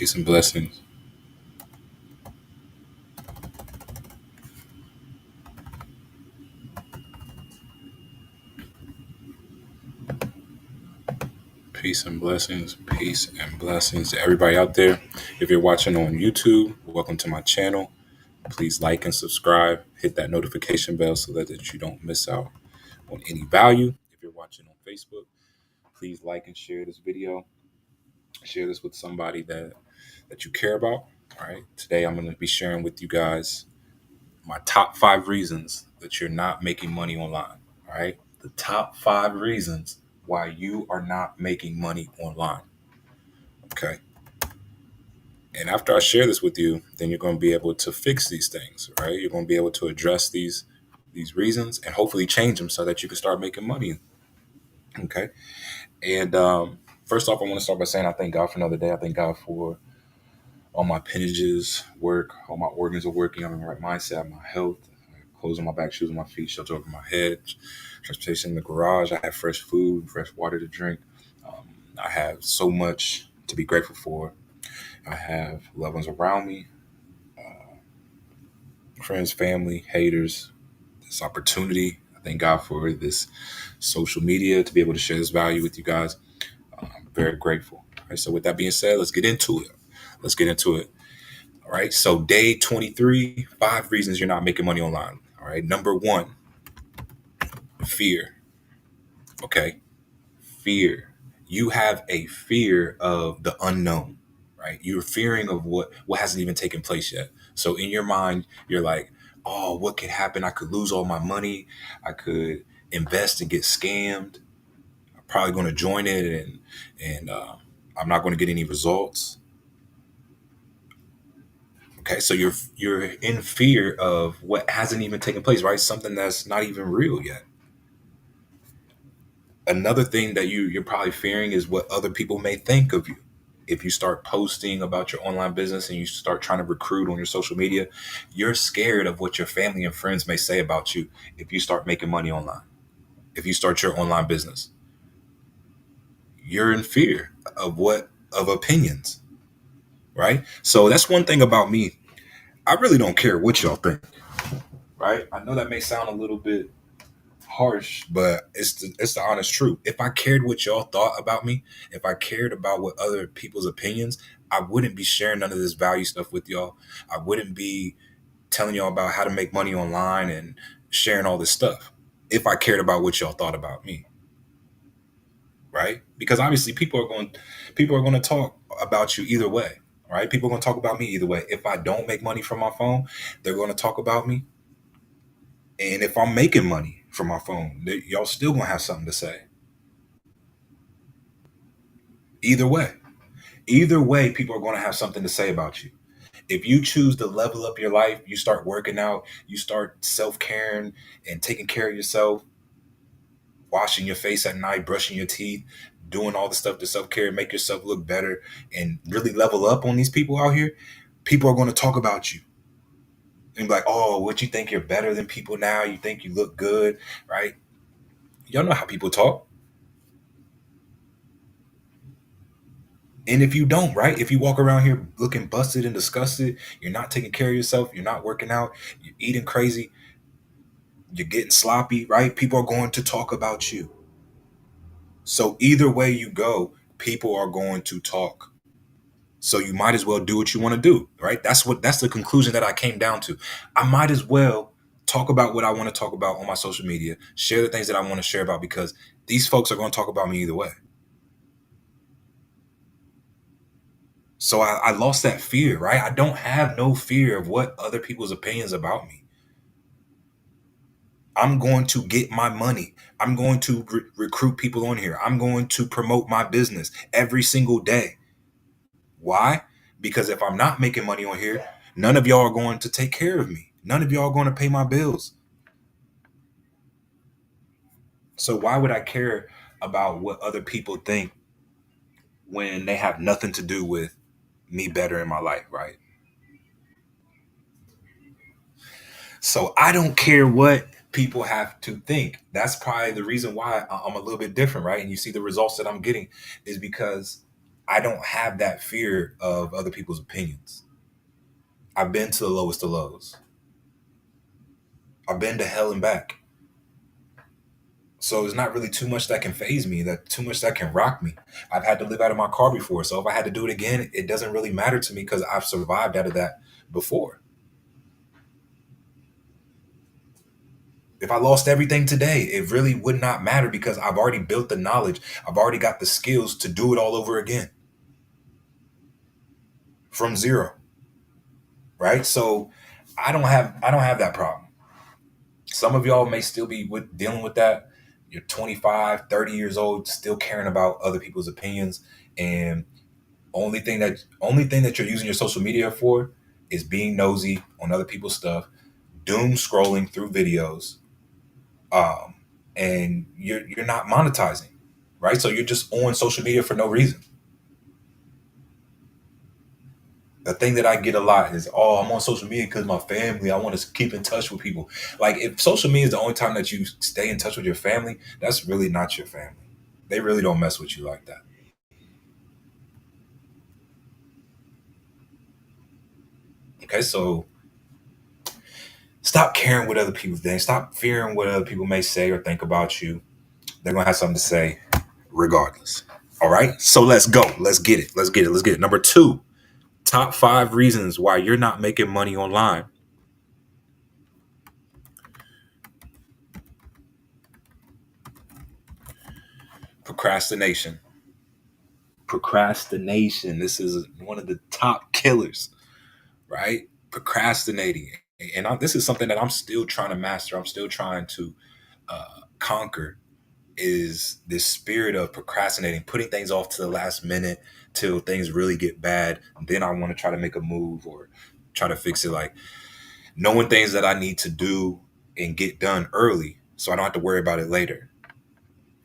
Peace and blessings. Peace and blessings. Peace and blessings to everybody out there. If you're watching on YouTube, welcome to my channel. Please like and subscribe. Hit that notification bell so that you don't miss out on any value. If you're watching on Facebook, please like and share this video. Share this with somebody that you care about. All right. Today I'm going to be sharing with you guys my top 5 reasons that you're not making money online. All right. The top 5 reasons why you are not making money online. Okay. And after I share this with you, then you're going to be able to fix these things, right? You're going to be able to address these reasons and hopefully change them so that you can start making money. Okay. And first off, I want to start by saying I thank God for another day. I thank God for all my appendages work, all my organs are working. I'm in the right mindset, I have my health, clothes on my back, shoes on my feet, shelter over my head, transportation in the garage. I have fresh food, fresh water to drink. I have so much to be grateful for. I have loved ones around me, friends, family, haters, this opportunity. I thank God for this social media to be able to share this value with you guys. I'm very grateful. All right, so with that being said, let's get into it. Let's get into it. All right. So day 23, 5 reasons you're not making money online. All right. Number one, fear. Okay. Fear. You have a fear of the unknown, right? You're fearing of what hasn't even taken place yet. So in your mind, you're like, oh, what could happen? I could lose all my money. I could invest and get scammed. I'm probably going to join it and I'm not going to get any results. Okay, so you're in fear of what hasn't even taken place, right? Something that's not even real yet. Another thing that you're probably fearing is what other people may think of you. If you start posting about your online business and you start trying to recruit on your social media, you're scared of what your family and friends may say about you if you start making money online. If you start your online business, you're in fear of opinions, right? So that's one thing about me. I really don't care what y'all think, right? I know that may sound a little bit harsh, but it's the honest truth. If I cared what y'all thought about me, if I cared about what other people's opinions, I wouldn't be sharing none of this value stuff with y'all. I wouldn't be telling y'all about how to make money online and sharing all this stuff if I cared about what y'all thought about me, right? Because obviously people are going to talk about you either way, right? People are going to talk about me either way. If I don't make money from my phone, they're going to talk about me. And if I'm making money from my phone, y'all still going to have something to say. Either way. Either way, people are going to have something to say about you. If you choose to level up your life, you start working out, you start self caring and taking care of yourself, washing your face at night, brushing your teeth, doing all the stuff to self care, make yourself look better, and really level up on these people out here, people are going to talk about you and be like, oh, what you think you're better than people now? You think you look good, right? Y'all know how people talk. And if you don't, right? If you walk around here looking busted and disgusted, you're not taking care of yourself, you're not working out, you're eating crazy, you're getting sloppy, right? People are going to talk about you. So either way you go, people are going to talk. So you might as well do what you want to do, right? That's the conclusion that I came down to. I might as well talk about what I want to talk about on my social media, share the things that I want to share about because these folks are going to talk about me either way. So I lost that fear, right? I don't have no fear of what other people's opinions about me. I'm going to get my money. I'm going to recruit people on here. I'm going to promote my business every single day. Why? Because if I'm not making money on here, none of y'all are going to take care of me. None of y'all are going to pay my bills. So why would I care about what other people think when they have nothing to do with me better in my life, right? So I don't care what people have to think. That's probably the reason why I'm a little bit different, right? And you see the results that I'm getting is because I don't have that fear of other people's opinions. I've been to the lowest of lows. I've been to hell and back. So it's not really too much that can phase me, that too much that can rock me. I've had to live out of my car before. So if I had to do it again, it doesn't really matter to me because I've survived out of that before. If I lost everything today, it really would not matter because I've already built the knowledge. I've already got the skills to do it all over again from zero. Right. So I don't have that problem. Some of y'all may still be dealing with that. You're 25, 30 years old, still caring about other people's opinions. And only thing that you're using your social media for is being nosy on other people's stuff, doom scrolling through videos, um, and you're not monetizing, right? So you're just on social media for no reason. The thing that I get a lot is, oh, I'm on social media because my family. I want to keep in touch with people. Like if social media is the only time that you stay in touch with your family, that's really not your family. They really don't mess with you like that. Okay, so stop caring what other people think. Stop fearing what other people may say or think about you. They're gonna have something to say regardless. All right, so let's go. Let's get it. Let's get it. Let's get it. Number two, top 5 reasons why you're not making money online. Procrastination. Procrastination. This is one of the top killers, right? Procrastinating. And this is something that I'm still trying to master. I'm still trying to conquer is this spirit of procrastinating, putting things off to the last minute till things really get bad. Then I want to try to make a move or try to fix it. Like knowing things that I need to do and get done early so I don't have to worry about it later,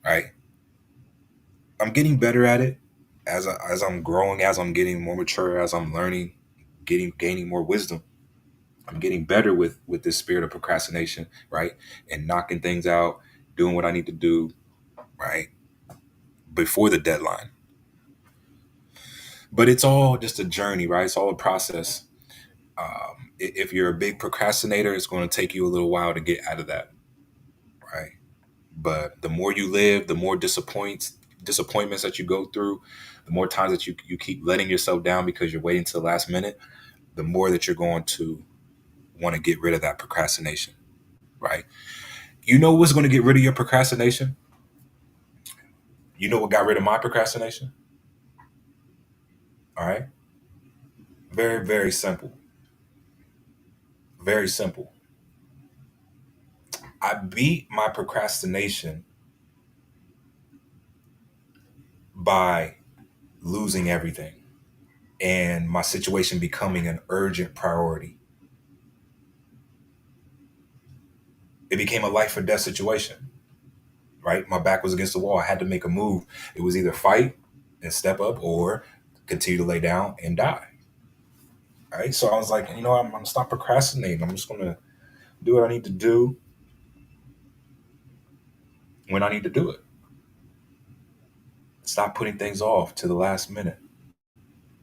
right? I'm getting better at it as I'm growing, as I'm getting more mature, as I'm learning, gaining more wisdom. I'm getting better with this spirit of procrastination, right? And knocking things out, doing what I need to do, right? Before the deadline. But it's all just a journey, right? It's all a process. If you're a big procrastinator, it's going to take you a little while to get out of that, right? But the more you live, the more disappointments that you go through, the more times that you keep letting yourself down because you're waiting to the last minute, the more that you're going to want to get rid of that procrastination, right? You know what's going to get rid of your procrastination? You know what got rid of my procrastination? All right. Very, very simple. Very simple. I beat my procrastination by losing everything and my situation becoming an urgent priority. It became a life or death situation, right? My back was against the wall. I had to make a move. It was either fight and step up or continue to lay down and die. Right. So I was like, I'm going to stop procrastinating. I'm just going to do what I need to do when I need to do it. Stop putting things off to the last minute.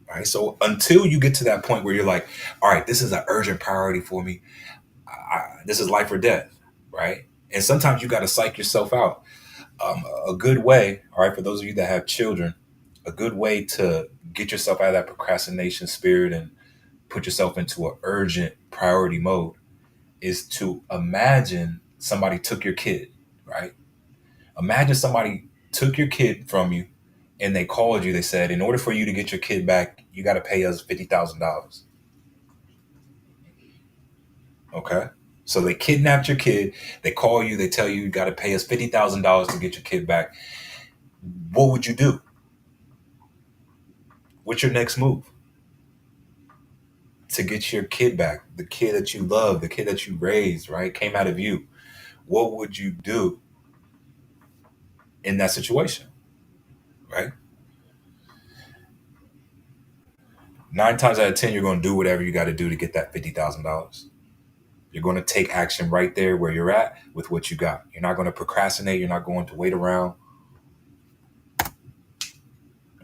Right. So until you get to that point where you're like, all right, this is an urgent priority for me. This is life or death. Right. And sometimes you got to psych yourself out. A good way, all right, for those of you that have children, a good way to get yourself out of that procrastination spirit and put yourself into an urgent priority mode is to imagine somebody took your kid, right? Imagine somebody took your kid from you and they called you. They said, in order for you to get your kid back, you got to pay us $50,000. Okay. So they kidnapped your kid. They call you. They tell you got to pay us $50,000 to get your kid back. What would you do? What's your next move to get your kid back? The kid that you love, the kid that you raised, right? Came out of you. What would you do in that situation, right? 9 times out of 10, you're going to do whatever you got to do to get that $50,000. You're going to take action right there where you're at with what you got. You're not going to procrastinate. You're not going to wait around.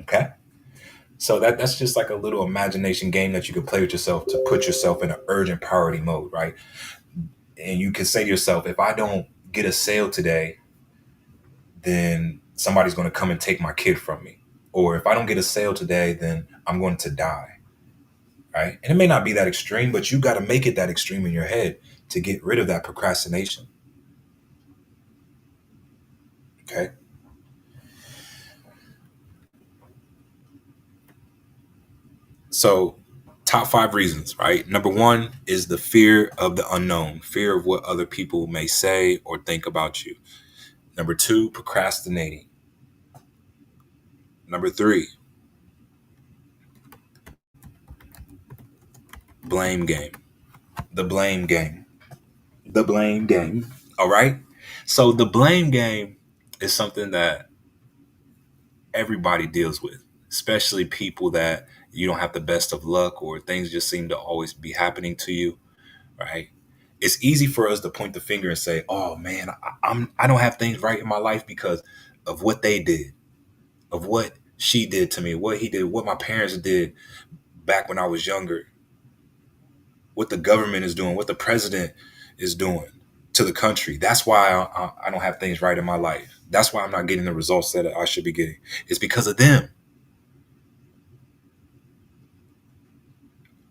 Okay. So that's just like a little imagination game that you can play with yourself to put yourself in an urgent priority mode, right? And you can say to yourself, if I don't get a sale today, then somebody's going to come and take my kid from me. Or if I don't get a sale today, then I'm going to die, right? And it may not be that extreme, but you got to make it that extreme in your head to get rid of that procrastination. Okay. So, top five reasons, right? Number one is the fear of the unknown, fear of what other people may say or think about you. Number two, procrastinating. Number three, blame game. The blame game. The blame game. All right. So, the blame game is something that everybody deals with, especially people that you don't have the best of luck or things just seem to always be happening to you, right? It's easy for us to point the finger and say, "Oh man, I don't have things right in my life because of what they did, of what she did to me, what he did, what my parents did back when I was younger, what the government is doing, what the president is doing to the country. That's why I don't have things right in my life. That's why I'm not getting the results that I should be getting. It's because of them."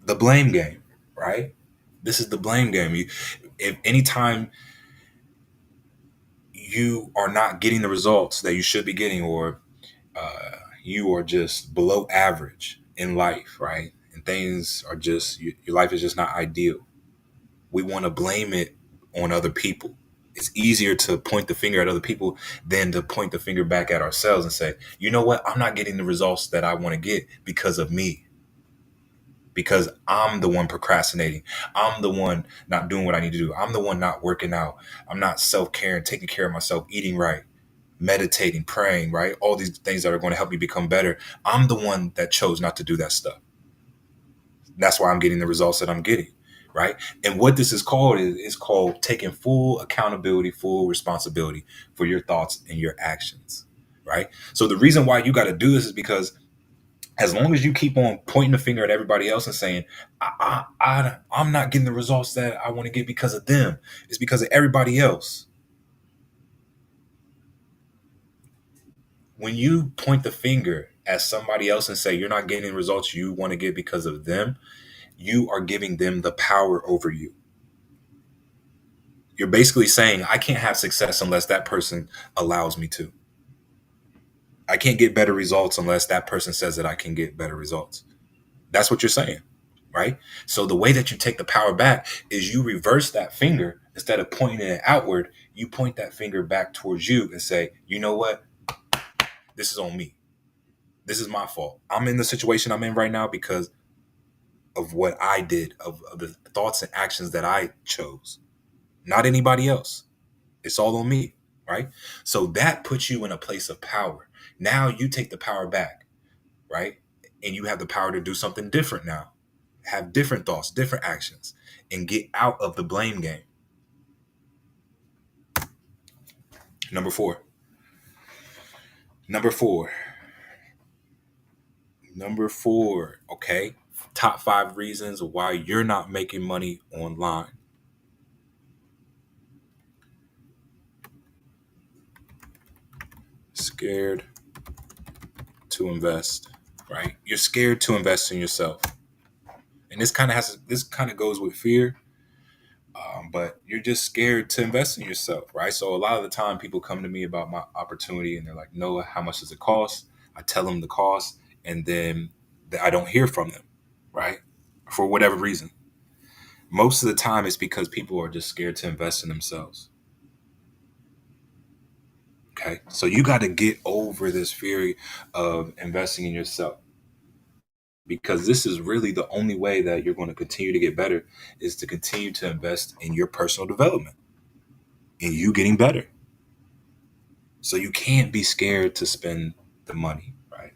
The blame game, right? This is the blame game. If anytime you are not getting the results that you should be getting, or you are just below average in life, right? And things are just, your life is just not ideal. We want to blame it on other people. It's easier to point the finger at other people than to point the finger back at ourselves and say, you know what? I'm not getting the results that I want to get because of me, because I'm the one procrastinating. I'm the one not doing what I need to do. I'm the one not working out. I'm not self-caring, taking care of myself, eating right, meditating, praying, right? All these things that are going to help me become better. I'm the one that chose not to do that stuff. That's why I'm getting the results that I'm getting, right? And what this is called is called taking full accountability, full responsibility for your thoughts and your actions, right? So the reason why you got to do this is because as long as you keep on pointing the finger at everybody else and saying, I'm not getting the results that I want to get because of them, it's because of everybody else. When you point the finger at somebody else and say you're not getting the results you want to get because of them, you are giving them the power over you. You're basically saying, I can't have success unless that person allows me to. I can't get better results unless that person says that I can get better results. That's what you're saying, right? So the way that you take the power back is you reverse that finger. Instead of pointing it outward, you point that finger back towards you and say, you know what? This is on me. This is my fault. I'm in the situation I'm in right now because of what I did, of the thoughts and actions that I chose, not anybody else. It's all on me, right? So that puts you in a place of power. Now you take the power back, right? And you have the power to do something different now. Have different thoughts, different actions, and get out of the blame game. Number four. Number four. Number four. Okay. Top five reasons why you're not making money online. Scared to invest, right? You're scared to invest in yourself. And this kind of goes with fear, but you're just scared to invest in yourself, right? So a lot of the time people come to me about my opportunity and they're like, Noah, how much does it cost? I tell them the cost, and then I don't hear from them, right? For whatever reason. Most of the time it's because people are just scared to invest in themselves. Okay. So you got to get over this fear of investing in yourself, because this is really the only way that you're going to continue to get better, is to continue to invest in your personal development and you getting better. So you can't be scared to spend the money, right?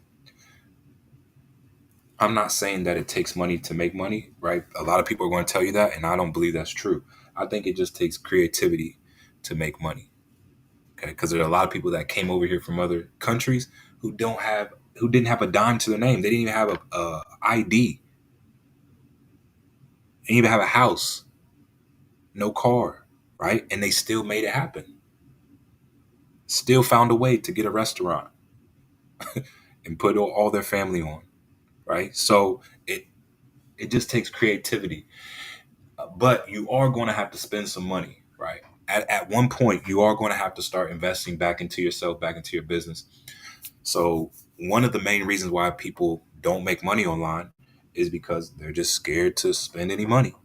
I'm not saying that it takes money to make money, right? A lot of people are going to tell you that, and I don't believe that's true. I think it just takes creativity to make money. Okay, because there are a lot of people that came over here from other countries who don't have who didn't have a dime to their name. They didn't even have a ID. They didn't even have a house, no car, right? And they still made it happen. Still found a way to get a restaurant and put all their family on, right? So it just takes creativity. But you are going to have to spend some money, right? At one point, you are going to have to start investing back into yourself, back into your business. So one of the main reasons why people don't make money online is because they're just scared to spend any money.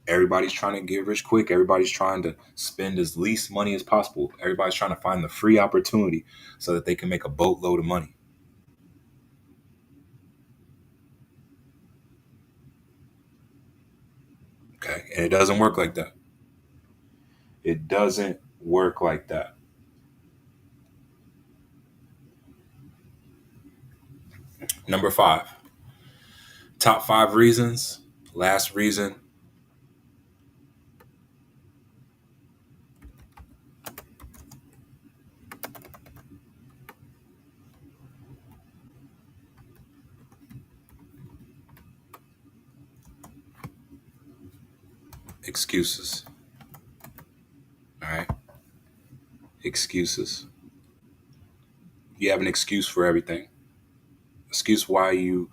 Everybody's trying to get rich quick. Everybody's trying to spend as least money as possible. Everybody's trying to find the free opportunity so that they can make a boatload of money. Okay. And it doesn't work like that. It doesn't work like that. Number five, top five reasons. Last reason, excuses. All right. Excuses. You have an excuse for everything. Excuse why you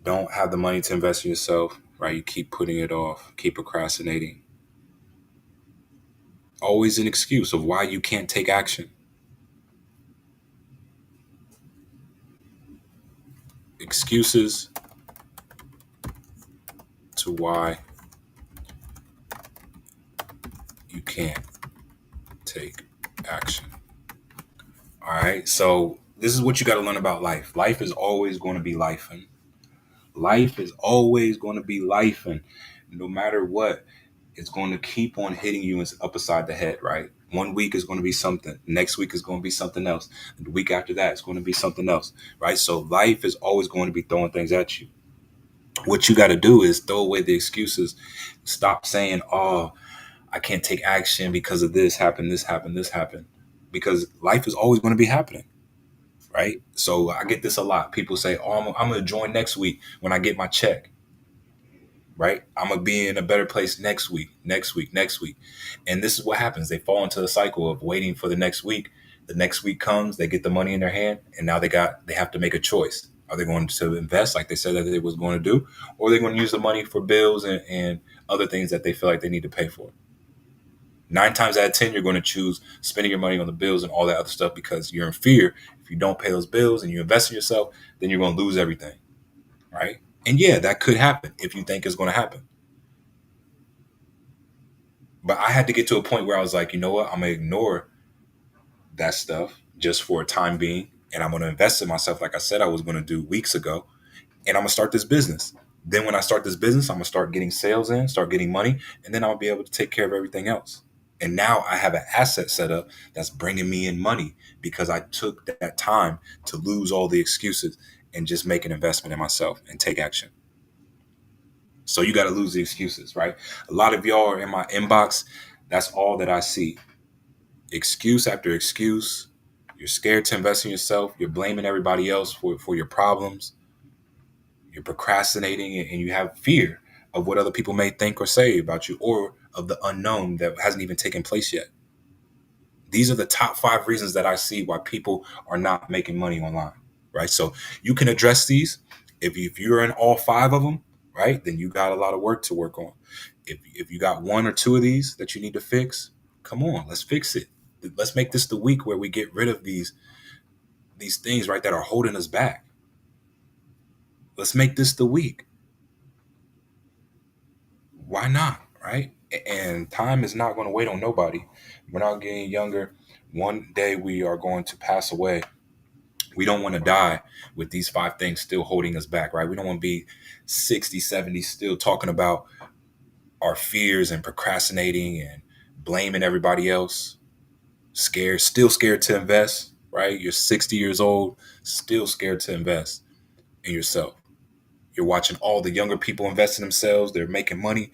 don't have the money to invest in yourself, right? You keep putting it off, keep procrastinating. Always an excuse of why you can't take action. Excuses to why you can't take action. All right. So this is what you got to learn about life. Life is always going to be life, and life is always going to be life, and no matter what, it's going to keep on hitting you up beside the head, right? One week is going to be something. Next week is going to be something else. The week after that, it's going to be something else, right? So life is always going to be throwing things at you. What you got to do is throw away the excuses. Stop saying, "Oh, I can't take action because of this happened, this happened, this happened," because life is always going to be happening, right? So I get this a lot. People say, "Oh, I'm going to join next week when I get my check." Right? I'm gonna be in a better place next week, next week, next week. And this is what happens. They fall into the cycle of waiting for the next week. The next week comes, they get the money in their hand, and now they have to make a choice. Are they going to invest like they said that they was going to do, or are they going to use the money for bills and other things that they feel like they need to pay for? 9 times out of 10, you're going to choose spending your money on the bills and all that other stuff because you're in fear. If you don't pay those bills and you invest in yourself, then you're going to lose everything, right? And yeah, that could happen if you think it's going to happen. But I had to get to a point where I was like, you know what? I'm gonna ignore that stuff just for a time being, and I'm gonna invest in myself, like I said I was gonna do weeks ago, and I'm gonna start this business. Then when I start this business, I'm gonna start getting sales in, start getting money, and then I'll be able to take care of everything else. And now I have an asset set up that's bringing me in money because I took that time to lose all the excuses and just make an investment in myself and take action. So you got to lose the excuses, right? A lot of y'all are in my inbox. That's all that I see. Excuse after excuse. You're scared to invest in yourself. You're blaming everybody else for your problems. You're procrastinating and you have fear of what other people may think or say about you or of the unknown that hasn't even taken place yet. These are the top five reasons that I see why people are not making money online, right? So you can address these. If you're in all five of them, right, then you got a lot of work to work on. If you got one or two of these that you need to fix, come on, let's fix it. Let's make this the week where we get rid of these things, right, that are holding us back. Let's make this the week. Why not, right? And time is not going to wait on nobody. We're not getting younger. One day we are going to pass away. We don't want to die with these five things still holding us back, right? We don't want to be 60, 70 still talking about our fears and procrastinating and blaming everybody else. Scared, still scared to invest, right? You're 60 years old, still scared to invest in yourself. You're watching all the younger people invest in themselves. They're making money.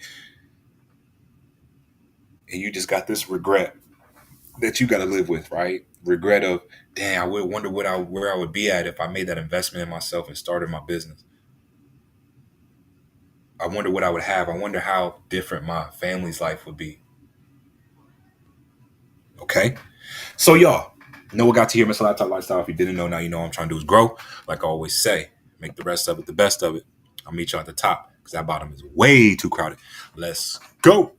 And you just got this regret that you got to live with, right? regret of, damn, I would wonder where I would be at if I made that investment in myself and started my business. I wonder what I would have. I wonder how different my family's life would be. Okay. So y'all know what got to hear Mr. Laptop Lifestyle. If you didn't know, now you know what I'm trying to do is grow. Like I always say, make the rest of it the best of it. I'll meet you at the top because that bottom is way too crowded. Let's go.